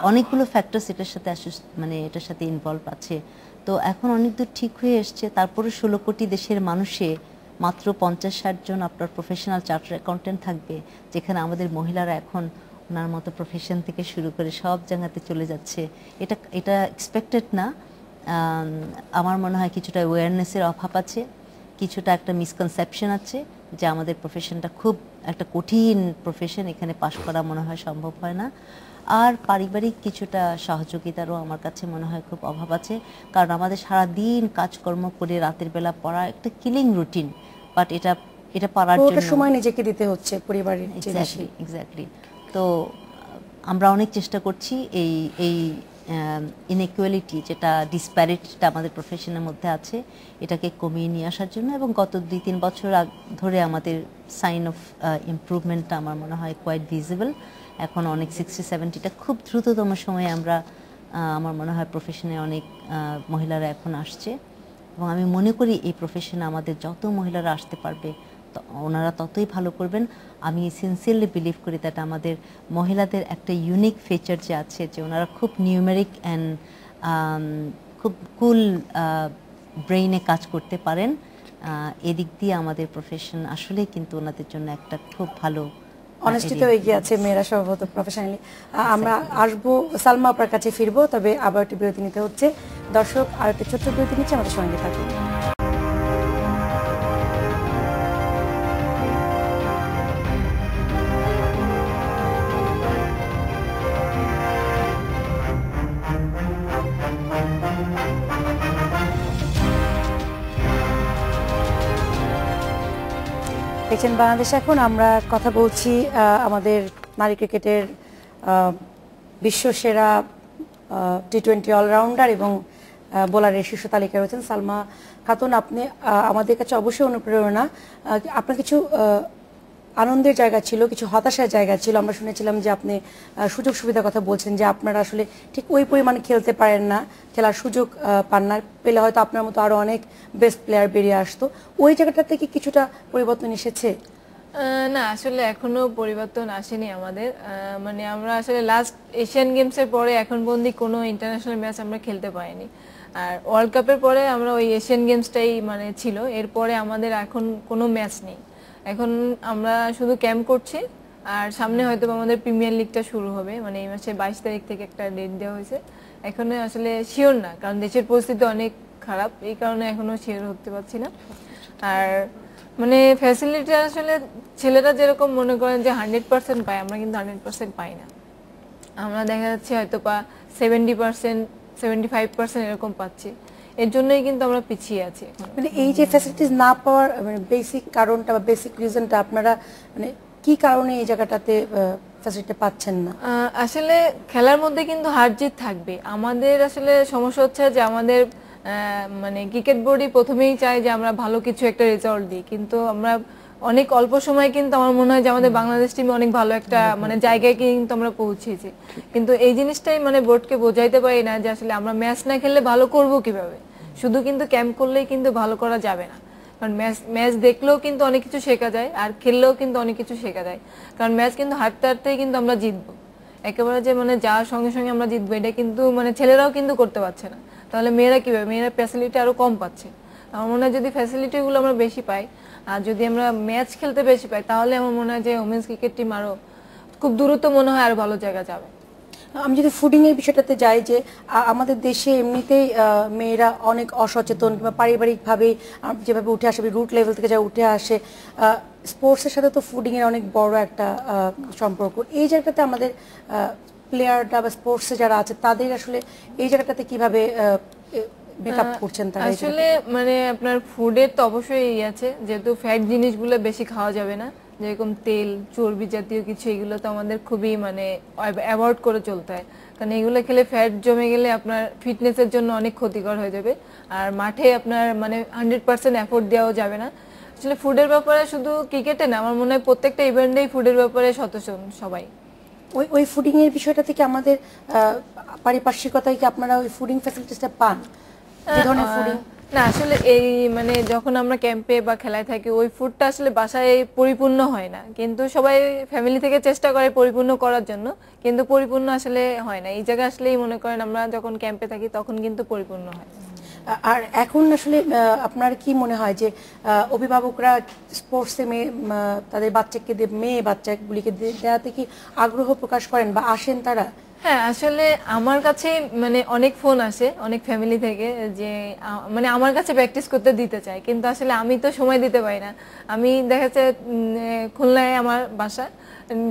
অনেকগুলো ফ্যাক্টরস এটার সাথে মানে এটার সাথে ইনভলভ আছে। তো এখন অনেক দূর ঠিক হয়ে এসছে, তারপরে 16 কোটি দেশের মানুষে মাত্র 50-60 জন আপনার প্রফেশনাল চার্টার অ্যাকাউন্টেন্ট থাকবে, যেখানে আমাদের মহিলারা এখন ওনার মতো প্রফেশন থেকে শুরু করে সব জায়গাতে চলে যাচ্ছে। এটা এটা এক্সপেক্টেড না। আমার মনে হয় কিছুটা অ্যাওয়ারনেসের অভাব আছে, কিছুটা একটা মিসকনসেপশন আছে যে আমাদের প্রফেশনটা খুব একটা কঠিন প্রফেশন, এখানে পাশ করা মনে হয় সম্ভব হয় না। আর পারিবারিক কিছুটা সহযোগিতারও আমার কাছে মনে হয় খুব অভাব আছে, কারণ আমাদের সারা দিন কাজকর্ম করে রাতের বেলা পড়া একটা কিলিং রুটিন, বাট এটা এটা পারার জন্য সময় নিজেকে দিতে হচ্ছে পরিবারের। এক্স্যাক্টলি। তো আমরা অনেক চেষ্টা করছি এই এই ইনইকুয়ালিটি, যেটা ডিসপ্যারিটিটা আমাদের প্রফেশনের মধ্যে আছে, এটাকে কমিয়ে নিয়ে আসার জন্য। এবং গত 2-3 বছর ধরে আমাদের সাইন অফ ইমপ্রুভমেন্টটা আমার মনে হয় কোয়াইট ভিজিবল। এখন অনেক 60-70টা খুব দ্রুততম সময়ে আমরা আমার মনে হয় প্রফেশনে অনেক মহিলারা এখন আসছে, এবং আমি মনে করি এই প্রফেশনে আমাদের যত মহিলারা আসতে পারবে ওনারা ততই ভালো করবেন। আমি সিনসিয়ারলি বিলিভ করি দ্যাট আমাদের মহিলাদের একটা ইউনিক ফিচার যে আছে, যে ওনারা খুব নিউমেরিক অ্যান্ড খুব কুল ব্রেইনে কাজ করতে পারেন। এদিক দিয়ে আমাদের প্রফেশন আসলে কিন্তু ওনাদের জন্য একটা খুব ভালো অনেস্টিতে এগিয়ে আছে মেয়েরা সম্ভবত প্রফেশনালি। আমরা আসবো, সালমা আপনার কাছে ফিরবো, তবে আবার একটু বিরতি নিতে হচ্ছে। দর্শক, আর একটা ছোট্ট বিরতি নিচ্ছে, আমাদের সঙ্গে থাকুন। দেখছেন বাংলাদেশ এখন। আমরা কথা বলছি আমাদের নারী ক্রিকেটের বিশ্বসেরা টি-20 অলরাউন্ডার এবং বোলারের শীর্ষ তালিকায় রয়েছেন সালমা খাতুন। আপনি আমাদের কাছে অবশ্যই অনুপ্রেরণা। আপনার কিছু আনন্দের জায়গা ছিল, কিছু হতাশার জায়গা ছিল। আমরা শুনেছিলাম যে আপনি সুযোগ সুবিধার কথা বলছেন, যে আপনারা আসলে ঠিক ওই পরিমাণে খেলতে পারেন না, খেলার সুযোগ পান না, পেলে হয়তো আপনার মতো আরো অনেক বেস্ট প্লেয়ার বেরিয়ে আসতো। ওই জায়গাটা থেকে কিছুটা পরিবর্তন এসেছে? না, আসলে এখনো পরিবর্তন আসেনি আমাদের। মানে আমরা আসলে লাস্ট এশিয়ান গেমসের পরে এখন পর্যন্ত কোনো ইন্টারন্যাশনাল ম্যাচ আমরা খেলতে পারিনি। আর ওয়ার্ল্ড কাপের পরে আমরা ওই এশিয়ান গেমসটাই মানে ছিল, এরপরে আমাদের এখন কোনো ম্যাচ নেই। এখন আমরা শুধু ক্যাম্প করছি, আর সামনে হয়তো আমাদের প্রিমিয়ার লিগটা শুরু হবে, মানে এই মাসে 22 তারিখ থেকে একটা ডেট দেওয়া হয়েছে। এখনো আসলে শিওর না, কারণ দেশের পরিস্থিতি অনেক খারাপ, এই কারণে এখনো শিওর হতে পারছি না। আর মানে ফ্যাসিলিটি আসলে ছেলেরা যেরকম মনে করেন যে 100% পায়, আমরা কিন্তু 100% পাই না। আমরা দেখা যাচ্ছে হয়তো 70%, 75% এরকম পাচ্ছি। এর জন্যই কিন্তু আমরা পিছিয়ে আছি। মানে এই যে ফ্যাসিলিটিস না পাওয়ার মানে বেসিক কারণটা বা বেসিক রিজনটা আপনারা মানে কি কারণে এই জায়গাটাতে ফ্যাসিলিটি পাচ্ছেন না? আসলে খেলার মধ্যে কিন্তু হার জিত থাকবে। আমাদের আসলে সমস্যা হচ্ছে যে আমাদের মানে ক্রিকেট বোর্ডই প্রথমেই চায় যে আমরা ভালো কিছু একটা রেজাল্ট দিই, কিন্তু আমরা অনেক অল্প সময় কিন্তু আমার মনে হয় যে আমাদের বাংলাদেশ টিমে অনেক ভালো একটা মানে জায়গায় কিন্তু আমরা পৌঁছেছি। কিন্তু এই জিনিসটাই মানে বোর্ডকে বোঝাইতে পারি না যে আসলে আমরা ম্যাচ না খেললে ভালো করব কিভাবে। শুধু কিন্তু ক্যাম্প করলেই কিন্তু ভালো করা যাবে না, কারণ ম্যাচ দেখলেও কিন্তু অনেক কিছু শেখা যায়, আর খেললেও কিন্তু অনেক কিছু শেখা যায়। কারণ ম্যাচ কিন্তু হারতে হারতেই কিন্তু আমরা জিতবো, একেবারে যে মানে যাওয়ার সঙ্গে সঙ্গে আমরা জিতবো এটা কিন্তু মানে ছেলেরাও কিন্তু করতে পারছে না। তাহলে মেয়েরা কিভাবে? মেয়েরা ফ্যাসিলিটি আরো কম পাচ্ছে। আমার মনে হয় যদি ফ্যাসিলিটিগুলো আমরা বেশি পাই, আর যদি আমরা ম্যাচ খেলতে বেশি পাই, তাহলে আমার মনে হয় যে ওমেন্স ক্রিকেট টিম আরো খুব দ্রুত মনে হয় আরো ভালো জায়গা যাবে। আমি যদি ফুডিং এর বিষয়টাতে যাই, যে আমাদের দেশে এমনিতেই মেয়েরা অনেক অসচেতন, কিংবা পারিবারিকভাবে যেভাবে উঠে আসে, রুট লেভেল থেকে যা উঠে আসে, স্পোর্টসের সাথে তো ফুডিং এর অনেক বড় একটা সম্পর্ক। এই জায়গাটাতে আমাদের প্লেয়াররা বা স্পোর্টসে যারা আছে তাদের আসলে এই জায়গাটাতে কিভাবে মেকআপ করছেন তারা? আসলে মানে আপনার ফুডের তো অবশ্যই আছে, যেহেতু ফ্যাট জিনিসগুলো বেশি খাওয়া যাবে না, যেরকম তেল, চর্বি জাতীয় কিছু, এগুলো তো আমাদের খুবই মানে অ্যাভয়েড করে চলতে হয়, কারণ এগুলো খেলে ফ্যাট জমে গেলে আপনার ফিটনেসের জন্য অনেক ক্ষতিকর হয়ে যাবে। আর মাঠে আপনার মানে 100% এফোর্ট দেওয়াও যাবে না। আসলে ফুডের ব্যাপারে শুধু ক্রিকেটে না, আমার মনে হয় প্রত্যেকটা ইভেন্টেই ফুডের ব্যাপারে সচেতন সবাই। ওই ফুডিং এর বিষয়টা থেকে আমাদের পারিপার্শ্বিকতায় কি আপনারা ওই ফুডিং ফ্যাসিলিটিসটা পান? যে ধরনের ফুডিং না আসলে এই মানে যখন আমরা ক্যাম্পে বা খেলায় থাকি ওই ফুডটা আসলে বাসায় পরিপূর্ণ হয় না, কিন্তু সবাই ফ্যামিলি থেকে চেষ্টা করে পরিপূর্ণ করার জন্য, কিন্তু পরিপূর্ণ আসলে হয় না। এই জায়গায় আসলেই মনে করেন আমরা যখন ক্যাম্পে থাকি তখন কিন্তু পরিপূর্ণ হয়। আর এখন আসলে আপনার কি মনে হয় যে অভিভাবকরা স্পোর্টসে তাদের বাচ্চাকে মেয়ে বাচ্চাগুলিকে দেওয়াতে কি আগ্রহ প্রকাশ করেন বা আসেন তারা? হ্যাঁ আসলে আমার কাছে মানে অনেক ফোন আসে অনেক ফ্যামিলি থেকে যে মানে আমার কাছে প্র্যাকটিস করতে দিতে চায়, কিন্তু আসলে আমি তো সময় দিতে পারি না। আমি দেখা যাচ্ছে খুলনায় আমার বাসা,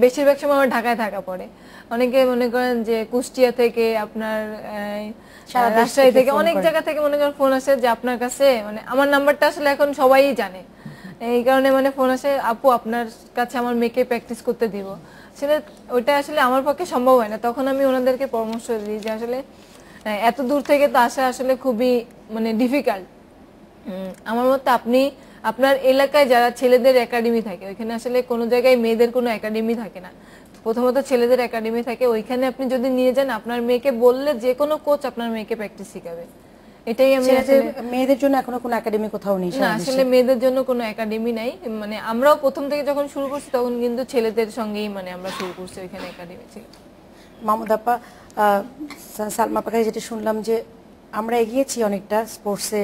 বেশিরভাগ সময় আমার ঢাকায় থাকা পড়ে। অনেকে মনে করেন যে কুষ্টিয়া থেকে আপনার রাজশাহী থেকে অনেক জায়গা থেকে মনে করেন ফোন আসে যে আপনার কাছে মানে আমার নাম্বারটা আসলে এখন সবাই জানে, এই কারণে মানে ফোন আসে আপু আপনার কাছে আমার মেয়েকে প্র্যাকটিস করতে দিব। আসলে ওইটা আসলে আমার পক্ষে সম্ভব হয় না, তখন আমি ওনাদেরকে পরামর্শ দিই যে আসলে এত দূর থেকে তো আসা আসলে খুবই মানে ডিফিকাল্ট। আমার মতে আপনি আপনার এলাকায় যারা ছেলেদের একাডেমি থাকে ওইখানে আসলে কোনো জায়গায় মেয়েদের কোনো একাডেমি থাকে না, প্রথমত ছেলেদের একাডেমি থাকে, ওইখানে আপনি যদি নিয়ে যান আপনার মেয়েকে বললে যে কোনো কোচ আপনার মেয়েকে প্র্যাকটিস শিখাবে। এটাই আমি মেয়েদের জন্য এখনো কোনো একাডেমি কোথাও নেই না, আসলে মেয়েদের জন্য কোনো একাডেমি নাই। মানে আমরাও প্রথম থেকে যখন শুরু করছি তখন কিন্তু ছেলেদের সঙ্গেই মানে আমরা শুরু করছি, ওইখানে একাডেমি ছিল। মাহমুদ আপা, সালমা আপার কাছে যেটা শুনলাম যে আমরা এগিয়েছি অনেকটা স্পোর্টসে,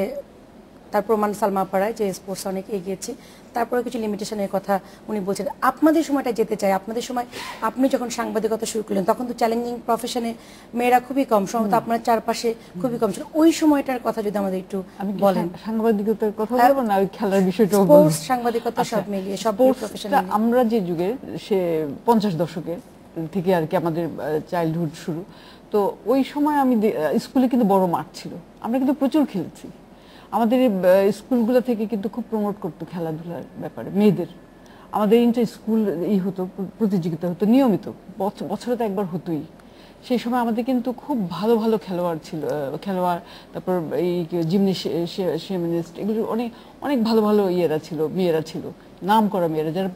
তার প্রমাণ সালমা আপারায় যে স্পোর্টস অনেক এগিয়েছি, তারপরে কিছু লিমিটেশনের কথা উনি বলছেন। আপনাদের সময়টা যেতে চাই, আপনাদের সময় আপনি যখন সাংবাদিকতা শুরু করলেন তখন তো চ্যালেঞ্জিং প্রফেশনে মেয়েরা খুবই কম, সম্ভবত আপনার চারপাশে খুবই কম ছিল, ওই সময়টার কথা যদি আমাদের একটু বলেন। সাংবাদিকতার কথা বলবো না ওই খেলার বিষয়টাও বলবো। স্পোর্টস সাংবাদিকতা সব মিলিয়ে সব প্রফেশন আমরা যে যুগে সে 50 দশকের থেকে আর কি আমাদের চাইল্ডহুড শুরু, তো ওই সময় আমি স্কুলে কিন্তু বড় মাঠ ছিল, আমরা কিন্তু প্রচুর খেলেছি। আমাদের স্কুলগুলো থেকে কিন্তু খুব প্রমোট করতো খেলাধুলার ব্যাপারে মেয়েদের। আমাদের ইন্টার স্কুল হতো, প্রতিযোগিতা হতো নিয়মিত, বছরে তো একবার হতোই। সেই সময় আমাদের কিন্তু খুব ভালো ভালো খেলোয়াড় ছিল, খেলোয়াড়, তারপর এই জিমন্যাস্ট, এগুলো অনেক অনেক ভালো ভালো ইয়েরা ছিল, মেয়েরা ছিল, নাম করা মেয়েরা, যারা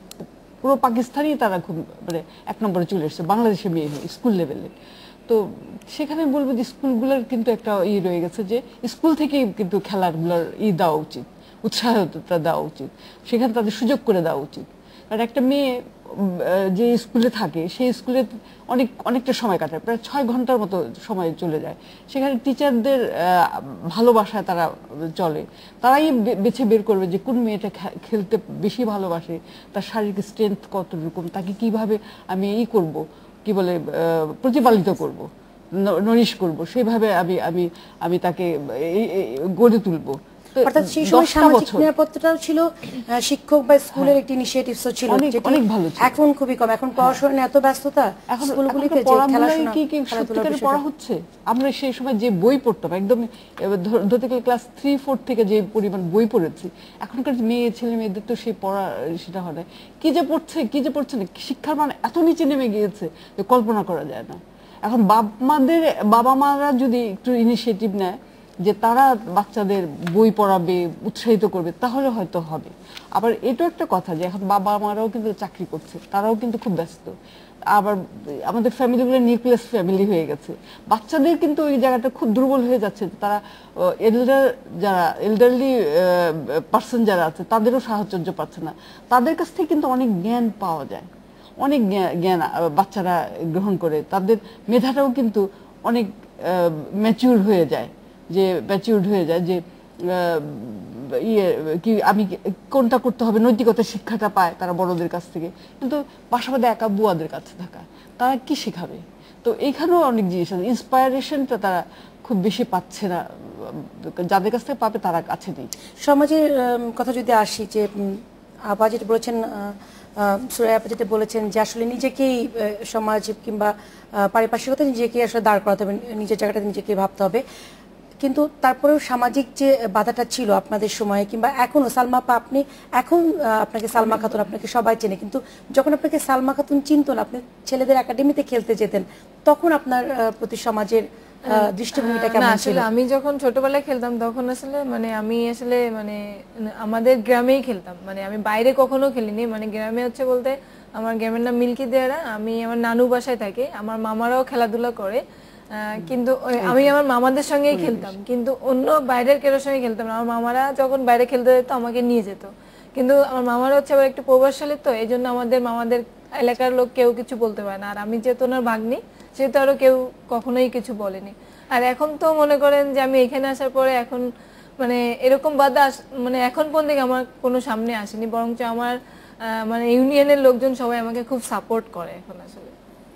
পুরো পাকিস্তানই তারা খুব মানে 1 নম্বরে চলে এসছে বাংলাদেশে মেয়ে স্কুল লেভেলে। তো সেখানে বলবো যে স্কুলগুলোর কিন্তু একটা রয়ে গেছে যে স্কুল থেকেই কিন্তু খেলাগুলোর দেওয়া উচিত, উৎসাহতা দেওয়া উচিত, সেখানে তাদের সুযোগ করে দেওয়া উচিত। কারণ একটা মেয়ে যে স্কুলে থাকে সেই স্কুলে অনেকটা সময় কাটায়, প্রায় 6 ঘন্টার মতো সময় চলে যায়, সেখানে টিচারদের ভালোবাসায় তারা চলে, তারাই বেছে বের করবে যে কোন মেয়েটা খেলতে বেশি ভালোবাসে, তার শারীরিক স্ট্রেংথ কতটুকু, তাকে কিভাবে আমি করব, কি বলে প্রতিপালিত করব, নরিশ করব, সেইভাবে আমি আমি আমি তাকে গড়ে তুলবো। অর্থাৎ সেই সময় সামাজিক নিরাপত্তাটাও ছিল, শিক্ষক বা স্কুলের একটি ইনিশিয়েটিভসও ছিল, অনেক ভালো ছিল। এখন খুবই কম, এখন পড়াশোনার এত ব্যস্ততা, স্কুলগুলিতে যে খেলাধুলা কি সত্যিকারে পড়া হচ্ছে। আমরা সেই সময় যে বই পড়তাম একদম ধরতে গেলে ক্লাস 3-4 থেকে যে পরিমাণ বই পড়েছি, এখনকার মেয়ে ছেলে মেয়েদের তো সেই পড়া সেটা হয় না, কি যে পড়ছে না, শিক্ষার মান এত নিচে নেমে গিয়েছে যে কল্পনা করা যায় না। এখন বাবা মারা যদি একটু ইনিশিয়েটিভ নেয় যে তারা বাচ্চাদের বই পড়াবে, উৎসাহিত করবে, তাহলে হয়তো হবে। আবার এটাও একটা কথা যে এখন বাবা মারাও কিন্তু চাকরি করছে, তারাও কিন্তু খুব ব্যস্ত, আবার আমাদের ফ্যামিলিগুলো নিউক্লিয়াস ফ্যামিলি হয়ে গেছে, বাচ্চাদের কিন্তু ওই জায়গাটা খুব দুর্বল হয়ে যাচ্ছে, তারা এল্ডারলি পার্সন যারা আছে তাদেরও সাহচর্য পাচ্ছে না, তাদের কাছ থেকে কিন্তু অনেক জ্ঞান পাওয়া যায়, অনেক জ্ঞান বাচ্চারা গ্রহণ করে, তাদের মেধাটাও কিন্তু অনেক ম্যাচিউর হয়ে যায়, যে কি আমি কোনটা করতে হবে, নৈতিকতার শিক্ষাটা পায় তারা বড়দের কাছ থেকে, কিন্তু পাশাপাশি একা বুয়াদের কাছে থাকা, তারা কি শেখাবে? তো এইখানেও অনেক জিনিস আছে, ইন্সপায়ারেশনটা তারা খুব বেশি পাচ্ছে না, যাদের কাছ থেকে পাবে তারা কাছে নেই। সমাজের কথা যদি আসি, যে আপা যেটা বলেছেন, সুরাইয়া আপা যেটা বলেছেন যে আসলে নিজেকেই সমাজ কিংবা পারিপার্শ্বিকতা নিজেকেই আসলে দাঁড় করাতে হবে, নিজের জায়গাটা নিজেকে ভাবতে হবে, কিন্তু তারপরেও সামাজিক যে বাধাটা ছিল আপনাদের সময়ে কিংবা এখনো, সালমা আপা আপনি এখন আপনাকে সালমা খাতুন আপনাকে সবাই চেনে, কিন্তু যখন আপনাকে সালমা খাতুন চিনতেন, আপনি ছেলেদের একাডেমিতে খেলতে যেতেন, তখন আপনার প্রতি সমাজের দৃষ্টিভঙ্গিটা কেমন ছিল? আমি যখন ছোটবেলায় খেলতাম তখন আসলে মানে আমি আসলে মানে আমাদের গ্রামেই খেলতাম, মানে আমি বাইরে কখনো খেলিনি, মানে গ্রামে হচ্ছে বলতে আমার গ্রামের নাম মিল্কি দেয়ারা, আমি আমার নানু বাসায় থাকি, আমার মামারাও খেলাধুলা করে, কিন্তু আমি আমার মামাদের সঙ্গেই খেলতাম, কিন্তু অন্য বাইরের কারোর সঙ্গে খেলতাম না। আমার মামারা যখন বাইরে খেলতে যেত আমাকে নিয়ে যেত, কিন্তু আমার মামারা হচ্ছে আবার একটু প্রভাবশালী, তো এই জন্য মামাদের এলাকার লোক কেউ কিছু বলতে পারে না। আর আমি যেহেতু ওনার ভাগ্নি, সেহেতু আরো কেউ কখনোই কিছু বলেনি। আর এখন তো মনে করেন যে আমি এখানে আসার পরে এখন মানে এরকম বাধা মানে এখন পর্যন্ত আমার কোনো সামনে আসেনি, বরঞ্চ আমার মানে ইউনিয়নের লোকজন সবাই আমাকে খুব সাপোর্ট করে এখন। আসলে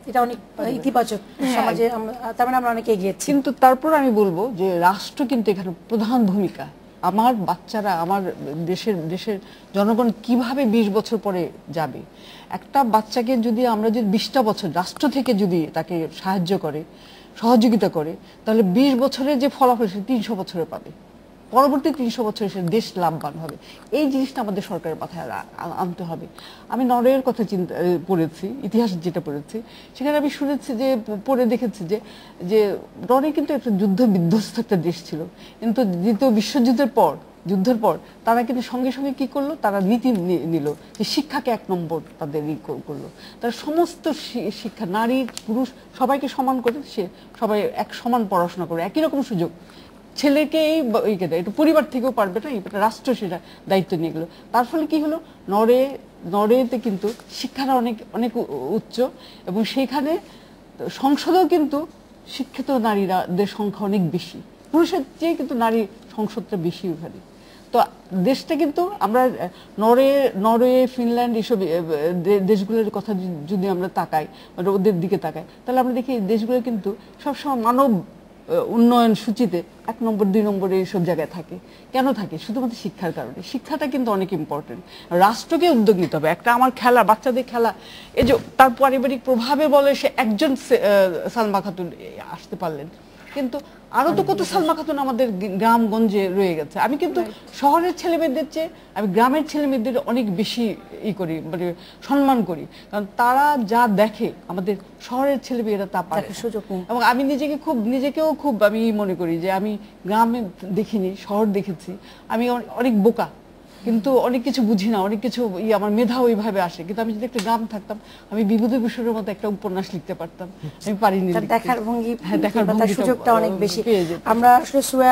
এটা অনেক ইতিবাচক সমাজে, তার মানে আমরা অনেক এগিয়েছি। কিন্তু তারপর আমি বলবো যে রাষ্ট্র কিন্তু এখানে প্রধান ভূমিকা। আমার বাচ্চারা, আমার দেশের জনগণ কিভাবে 20 বছর পরে যাবে, একটা বাচ্চাকে যদি আমরা যদি 20টা বছর রাষ্ট্র থেকে যদি তাকে সাহায্য করে, সহযোগিতা করে, তাহলে 20 বছরের যে ফলাফল সে 300 বছরে পাবে, পরবর্তী 300 বছরে সে দেশ লাভবান হবে। এই জিনিসটা আমাদের সরকারের মাথায় আনতে হবে। আমি নরওয়ের কথা পড়েছি, ইতিহাস যেটা পড়েছি, সেখানে আমি শুনেছি যে পড়ে দেখেছি যে নরওয়ে কিন্তু একটা যুদ্ধ বিধ্বস্ত একটা দেশ ছিল, কিন্তু দ্বিতীয় বিশ্বযুদ্ধের যুদ্ধের পর তারা কিন্তু সঙ্গে সঙ্গে কি করলো, তারা নীতি নিল যে শিক্ষাকে 1 নম্বর তাদের করলো। তারা সমস্ত শিক্ষা, নারী পুরুষ সবাইকে সমান করে, সবাই এক সমান পড়াশোনা করে, একই রকম সুযোগ ছেলেকেই একটু পরিবার থেকেও পারবে না, রাষ্ট্র সেটা দায়িত্ব নিয়ে গেল। তার ফলে কি হলো, নরওয়েতে কিন্তু শিক্ষাটা অনেক অনেক উচ্চ, এবং সেখানে সংসদেও কিন্তু শিক্ষিত নারীদের সংখ্যা অনেক বেশি, পুরুষের চেয়ে কিন্তু নারী সংসদটা বেশি ওখানে। তো দেশটা কিন্তু আমরা নরওয়ে, ফিনল্যান্ড এসব দেশগুলোর কথা যদি আমরা তাকাই, ওদের দিকে তাকাই, তাহলে আমরা দেখি দেশগুলো কিন্তু সবসময় মানব উন্নয়ন সূচিতে 1 নম্বর 2 নম্বরে এইসব জায়গায় থাকে। কেন থাকে? শুধুমাত্র শিক্ষার কারণে। শিক্ষাটা কিন্তু অনেক ইম্পর্টেন্ট। রাষ্ট্রকে উদ্যোগ নিতে হবে। একটা আমার খেলা, বাচ্চাদের খেলা, এই যে তার পারিবারিক প্রভাবে বলে সে একজন সালমা খাতুন আসতে পারলেন, কিন্তু আরো তো কত সালমা খাতুন আমাদের গ্রামগঞ্জে রয়ে গেছে। আমি কিন্তু শহরের ছেলেমেয়েদের চেয়ে আমি গ্রামের ছেলেমেয়েদের অনেক বেশি করি, মানে সম্মান করি, কারণ তারা যা দেখে আমাদের শহরের ছেলেমেয়েরা তা পারে সুযোগ নেই। এবং আমি নিজেকেও খুব আমি মনে করি যে আমি গ্রামে দেখিনি, শহর দেখেছি। আমি অনেক বোকা, কিন্তু অনেক কিছু বুঝি না, অনেক কিছু আমার মেধা ওইভাবে আসে, কিন্তু আমি যদি একটা গ্রাম থাকতাম আমি বিভূতিভূষণের মতো একটা উপন্যাস লিখতে পারতাম। আমি পারিনি, দেখার ভঙ্গি, দেখার সুযোগটা অনেক বেশি। পেয়ে যেতাম। আমরা আসলে সুয়া